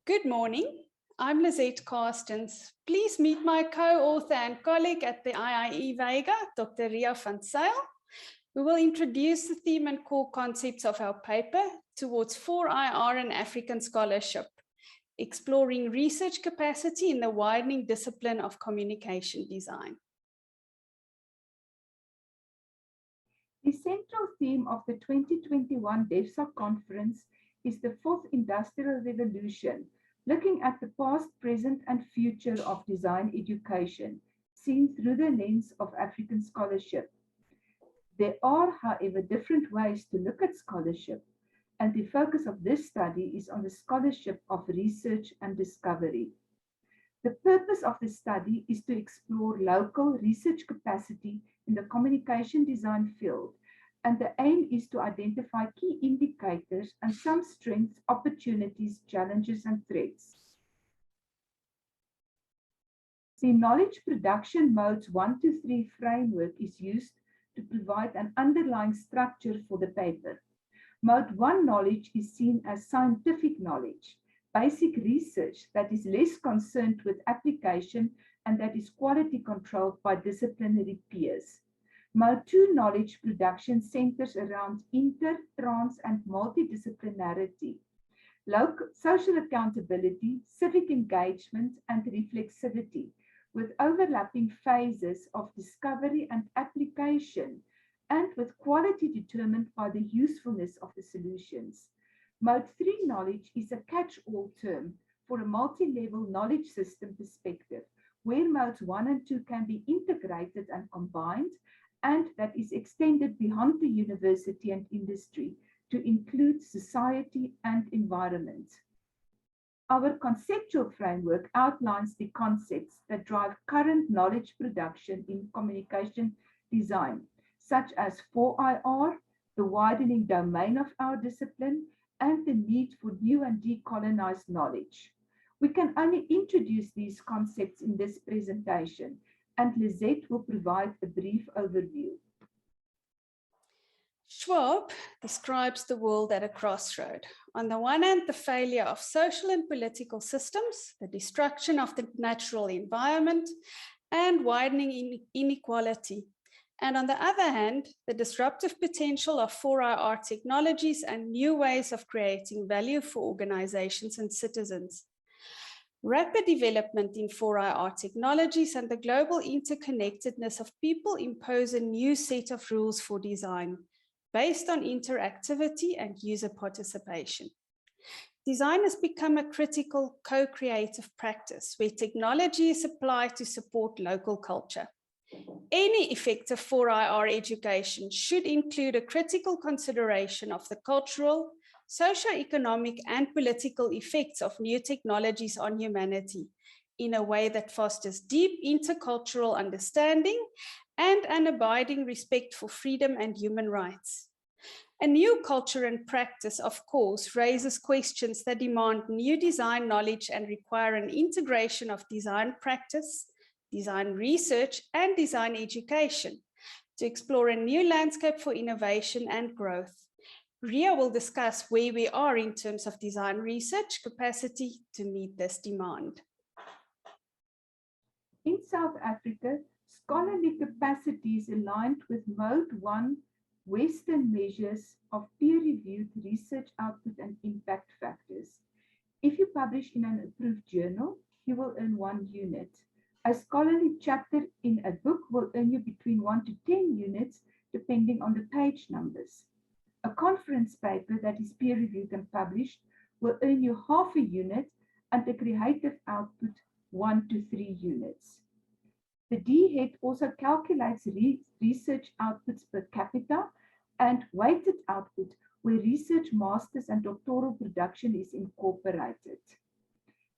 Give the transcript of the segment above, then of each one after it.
Good morning. I'm Lizette Carstens. Please meet my co-author and colleague at the Ria Vega, Dr. Ria Vega School, who will introduce the theme and core concepts of our paper towards 4IR and African scholarship, exploring research capacity in the widening discipline of communication design. The central theme of the 2021 DEFSA conference is the fourth industrial revolution, looking at the past, present, and future of design education, seen through the lens of African scholarship. There are, however, different ways to look at scholarship, and the focus of this study is on the scholarship of research and discovery. The purpose of the study is to explore local research capacity in the communication design field, and the aim is to identify key indicators and some strengths, opportunities, challenges, and threats. The knowledge production modes 1 to 3 framework is used to provide an underlying structure for the paper. Mode 1 knowledge is seen as scientific knowledge, basic research that is less concerned with application and that is quality controlled by disciplinary peers. Mode 2 knowledge production centers around inter, trans, and multidisciplinarity, local, social accountability, civic engagement, and reflexivity, with overlapping phases of discovery and application, and with quality determined by the usefulness of the solutions. Mode 3 knowledge is a catch-all term for a multi-level knowledge system perspective, where modes 1 and 2 can be integrated and combined, and that is extended beyond the university and industry to include society and environment. Our conceptual framework outlines the concepts that drive current knowledge production in communication design, such as 4IR, the widening domain of our discipline, and the need for new and decolonized knowledge. We can only introduce these concepts in this presentation, and Lizette will provide a brief overview. Schwab describes the world at a crossroad. On the one hand, the failure of social and political systems, the destruction of the natural environment, and widening inequality. And on the other hand, the disruptive potential of 4IR technologies and new ways of creating value for organizations and citizens. Rapid development in 4IR technologies and the global interconnectedness of people impose a new set of rules for design based on interactivity and user participation. Design has become a critical co-creative practice where technology is applied to support local culture. Any effective 4IR education should include a critical consideration of the cultural, socio-economic, and political effects of new technologies on humanity in a way that fosters deep intercultural understanding and an abiding respect for freedom and human rights. A new culture and practice, of course, raises questions that demand new design knowledge and require an integration of design practice, design research, and design education to explore a new landscape for innovation and growth. Ria will discuss where we are in terms of design research capacity to meet this demand. In South Africa, scholarly capacity is aligned with Mode 1 Western measures of peer-reviewed research output and impact factors. If you publish in an approved journal, you will earn 1 unit. A scholarly chapter in a book will earn you between 1 to 10 units, depending on the page numbers. A conference paper that is peer-reviewed and published will earn you half a unit, and a creative output 1 to 3 units. The DHET also calculates research outputs per capita and weighted output where research masters and doctoral production is incorporated.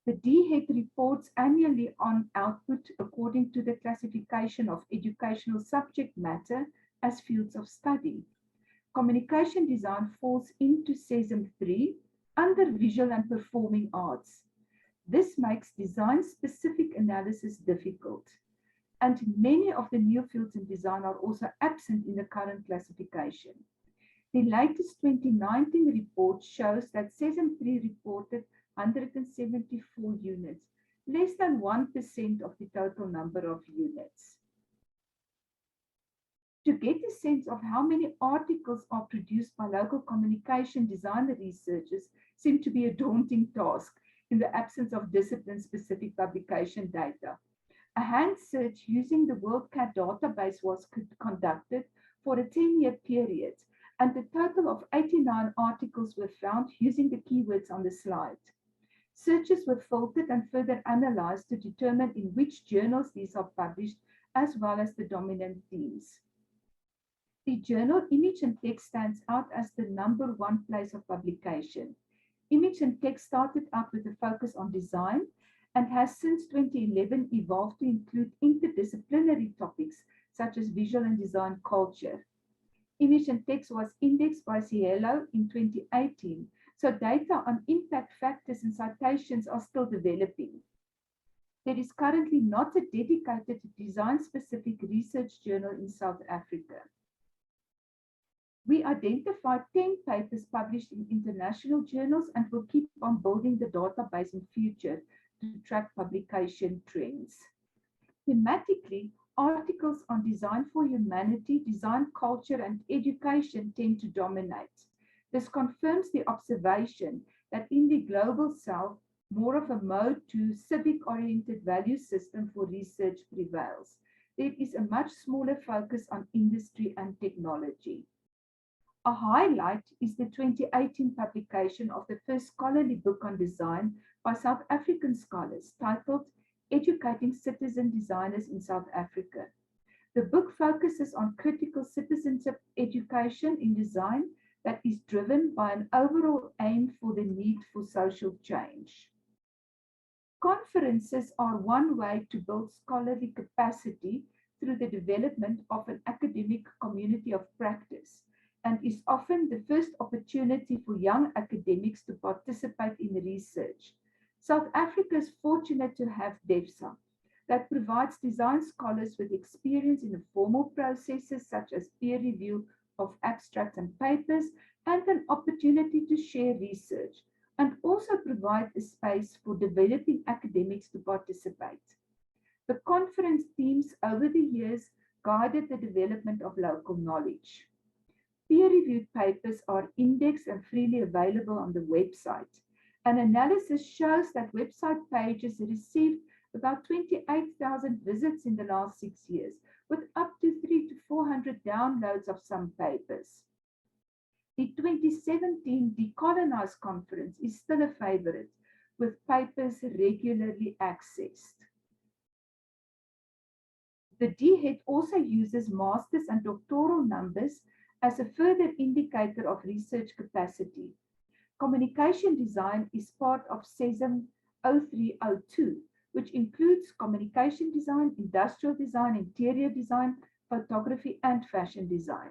The DHET reports annually on output according to the classification of educational subject matter as fields of study. Communication design falls into SESAM 3 under visual and performing arts. This makes design-specific analysis difficult, and many of the new fields in design are also absent in the current classification. The latest 2019 report shows that SESAM 3 reported 174 units, less than 1% of the total number of units. To get a sense of how many articles are produced by local communication design researchers seemed to be a daunting task in the absence of discipline-specific publication data. A hand search using the WorldCat database was conducted for a 10-year period, and a total of 89 articles were found using the keywords on the slide. Searches were filtered and further analyzed to determine in which journals these are published, as well as the dominant themes. The journal Image and Text stands out as the #1 place of publication. Image and Text started out with a focus on design and has since 2011 evolved to include interdisciplinary topics such as visual and design culture. Image and Text was indexed by Cielo in 2018, so data on impact factors and citations are still developing. There is currently not a dedicated design-specific research journal in South Africa. We identified 10 papers published in international journals and will keep on building the database in future to track publication trends. Thematically, articles on design for humanity, design culture, and education tend to dominate. This confirms the observation that in the global south, more of a mode to civic-oriented value system for research prevails. There is a much smaller focus on industry and technology. A highlight is the 2018 publication of the first scholarly book on design by South African scholars titled Educating Citizen Designers in South Africa. The book focuses on critical citizenship education in design that is driven by an overall aim for the need for social change. Conferences are one way to build scholarly capacity through the development of an academic community of practice, and is often the first opportunity for young academics to participate in research. South Africa is fortunate to have DEFSA that provides design scholars with experience in the formal processes such as peer review of abstracts and papers, and an opportunity to share research, and also provide a space for developing academics to participate. The conference themes over the years guided the development of local knowledge. Peer-reviewed papers are indexed and freely available on the website. An analysis shows that website pages received about 28,000 visits in the last 6 years, with up to 300 to 400 downloads of some papers. The 2017 Decolonize conference is still a favorite, with papers regularly accessed. The DHET also uses master's and doctoral numbers as a further indicator of research capacity. Communication design is part of CESM 0302, which includes communication design, industrial design, interior design, photography, and fashion design.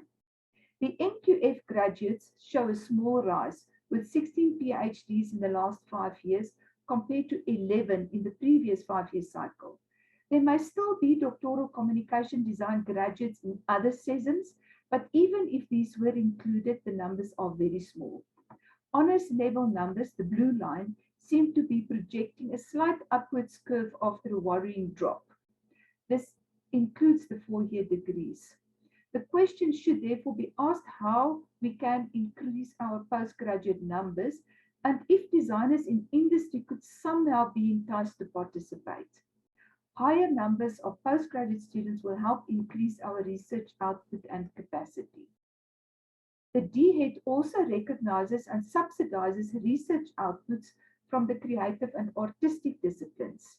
The NQF graduates show a small rise, with 16 PhDs in the last 5 years compared to 11 in the previous 5-year cycle. There may still be doctoral communication design graduates in other CESMs, but even if these were included, the numbers are very small. Honors level numbers, the blue line, seem to be projecting a slight upwards curve after a worrying drop. This includes the 4-year degrees. The question should therefore be asked how we can increase our postgraduate numbers, and if designers in industry could somehow be enticed to participate. Higher numbers of postgraduate students will help increase our research output and capacity. The DHET also recognizes and subsidizes research outputs from the creative and artistic disciplines.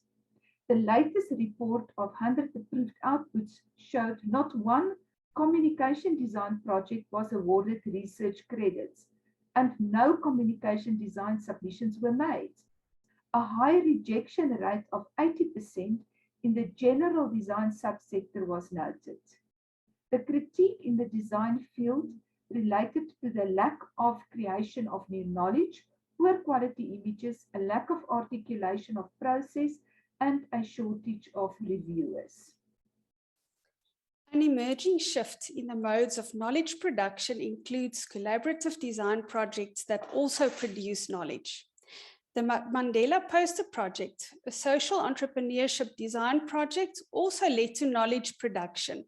The latest report of 100 approved outputs showed not one communication design project was awarded research credits, and no communication design submissions were made. A high rejection rate of 80% in the general design subsector was noted. The critique in the design field related to the lack of creation of new knowledge, poor quality images, a lack of articulation of process, and a shortage of reviewers. An emerging shift in the modes of knowledge production includes collaborative design projects that also produce knowledge. The Mandela Poster Project, a social entrepreneurship design project, also led to knowledge production.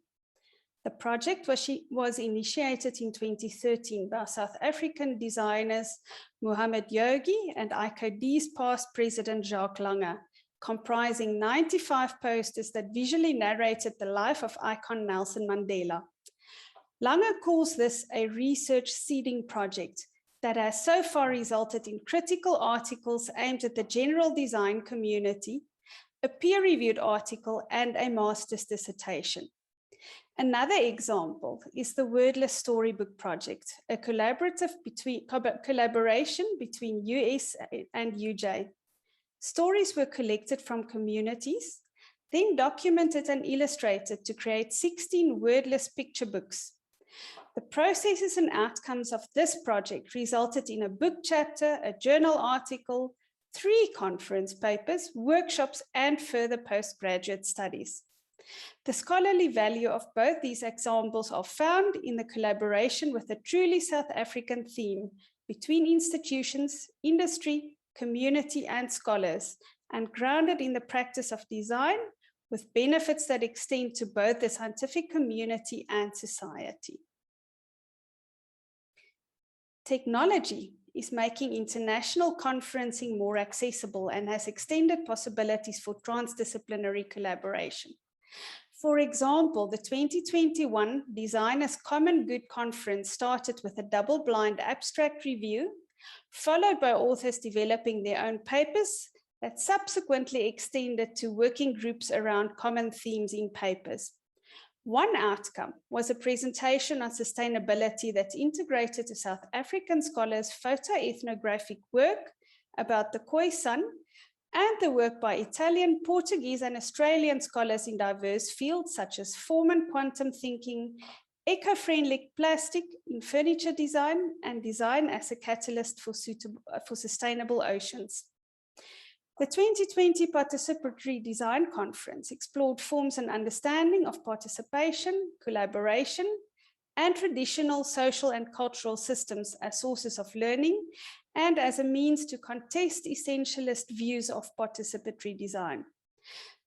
The project was initiated in 2013 by South African designers Mohamed Yogi and ICOD's past president Jacques Lange, comprising 95 posters that visually narrated the life of icon Nelson Mandela. Lange calls this a research seeding project that has so far resulted in critical articles aimed at the general design community, a peer-reviewed article, and a master's dissertation. Another example is the Wordless Storybook Project, a collaboration between US and UJ. Stories were collected from communities, then documented and illustrated to create 16 wordless picture books. The processes and outcomes of this project resulted in a book chapter, a journal article, 3 conference papers, workshops, and further postgraduate studies. The scholarly value of both these examples are found in the collaboration with a truly South African theme between institutions, industry, community, and scholars, and grounded in the practice of design with benefits that extend to both the scientific community and society. Technology is making international conferencing more accessible and has extended possibilities for transdisciplinary collaboration. For example, the 2021 Designers Common Good Conference started with a double-blind abstract review, followed by authors developing their own papers that subsequently extended to working groups around common themes in papers. One outcome was a presentation on sustainability that integrated a South African scholar's photoethnographic work about the Khoisan and the work by Italian, Portuguese, and Australian scholars in diverse fields such as form and quantum thinking, eco-friendly plastic in furniture design, and design as a catalyst for sustainable oceans. The 2020 Participatory Design Conference explored forms and understanding of participation, collaboration, and traditional social and cultural systems as sources of learning and as a means to contest essentialist views of participatory design.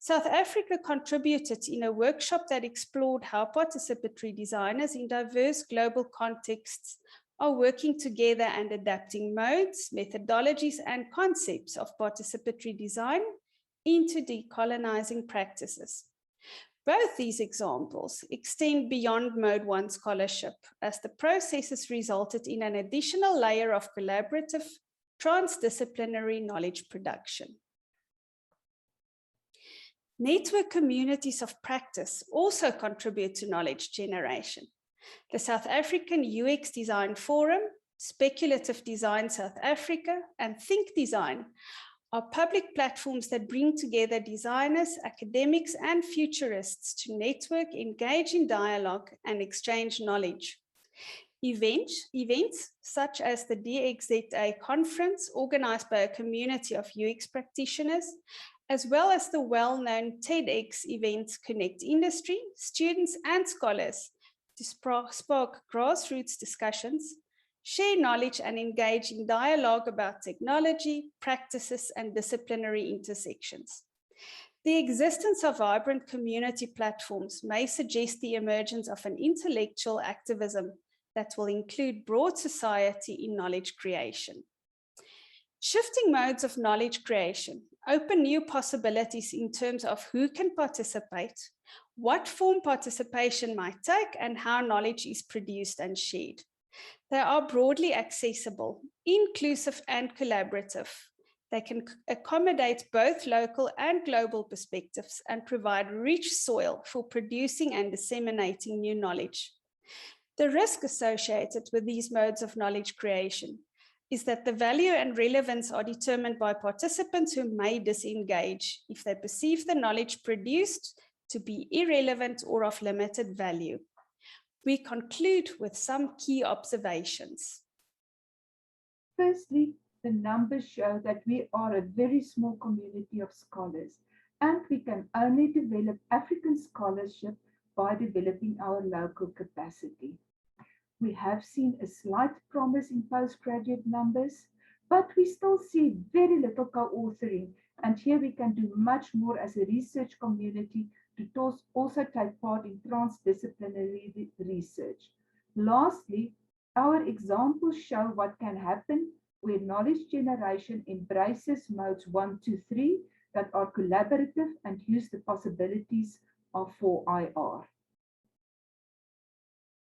South Africa contributed in a workshop that explored how participatory designers in diverse global contexts are working together and adapting modes, methodologies, and concepts of participatory design into decolonizing practices. Both these examples extend beyond Mode 1 scholarship, as the processes resulted in an additional layer of collaborative, transdisciplinary knowledge production. Network communities of practice also contribute to knowledge generation. The South African UX Design Forum, Speculative Design South Africa, and Think Design are public platforms that bring together designers, academics, and futurists to network, engage in dialogue, and exchange knowledge. Events such as the DXZA conference, organized by a community of UX practitioners, as well as the well-known TEDx events, connect industry, students, and scholars to spark grassroots discussions, share knowledge, and engage in dialogue about technology, practices, and disciplinary intersections. The existence of vibrant community platforms may suggest the emergence of an intellectual activism that will include broad society in knowledge creation. Shifting modes of knowledge creation open new possibilities in terms of who can participate, what form participation might take, and how knowledge is produced and shared. They are broadly accessible, inclusive, and collaborative. They can accommodate both local and global perspectives and provide rich soil for producing and disseminating new knowledge. The risk associated with these modes of knowledge creation is that the value and relevance are determined by participants who may disengage if they perceive the knowledge produced to be irrelevant or of limited value. We conclude with some key observations. Firstly, the numbers show that we are a very small community of scholars, and we can only develop African scholarship by developing our local capacity. We have seen a slight promise in postgraduate numbers, but we still see very little co-authoring, and here we can do much more as a research community to also take part in transdisciplinary research. Lastly, our examples show what can happen where knowledge generation embraces modes 1, 2, 3 that are collaborative and use the possibilities of 4IR.